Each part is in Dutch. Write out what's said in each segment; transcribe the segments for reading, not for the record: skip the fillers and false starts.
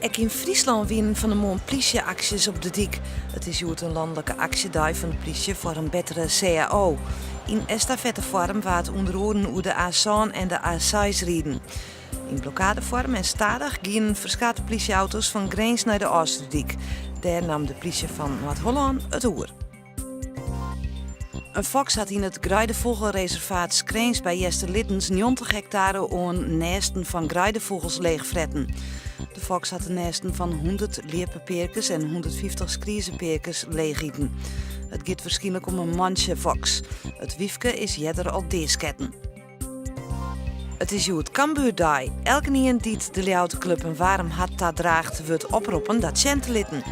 Ook in Friesland winnen van de maand politieacties op de dik. Het is een landelijke actiedag van de politie voor een betere CAO. In estafettevorm waar het onder andere hoe de A7 en de A6 rieden. In blokkadevorm en stadig gingen verschillende politieauto's van Greens naar de Oosterdiek. Daar nam de politie van Noord-Holland het oer. Een fox had in het Grijdevogelreservaat Skreens bij Jesterlittens 90 hectare aan nesten van grijdevogels leegfretten. De fox had de nesten van 100 leerpeperkes en 150 skriezenperkes leegieten. Het gaat waarschijnlijk om een manche fox. Het wiefke is jedder al deesketten. Het is het Cambuurdag. Elke nien die de Ljouwerclub een warm hart draagt, wordt oproepen dat cent te litten.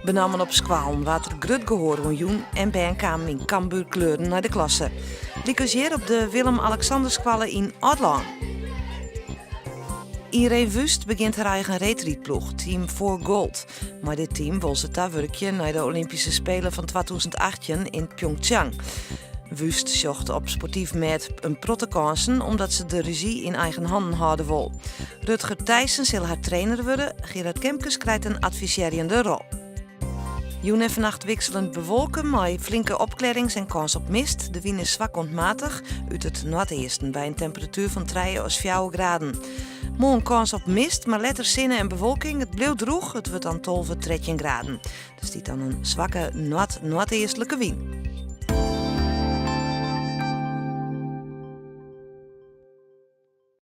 Benamen op squalen, wat er grut gehoor joen en Ben kwamen in Cambuur kleuren naar de klasse. Licoseer op de Willem-Alexander-squallen in Adlaan. Irene Wust begint haar eigen retreatploeg, Team 4 Gold. Maar dit team wil ze daar werkje naar de Olympische Spelen van 2018 in Pyeongchang. Wust zocht op sportief met een protte kansen omdat ze de regie in eigen handen houden wil. Rutger Thijssen zal haar trainer worden, Gerard Kemkes krijgt een adviserende rol. Joen en vannacht wisselend bewolken, maar flinke opklarings en kans op mist. De wind is zwak ontmatig uit het noordesten bij een temperatuur van 3 of 4 graden. Morgen kans op mist, maar letter zinnen en bewolking. Het bleef droog, het wordt dan 12 tot 13 graden. Dus dit dan een zwakke noordeestelijke wind.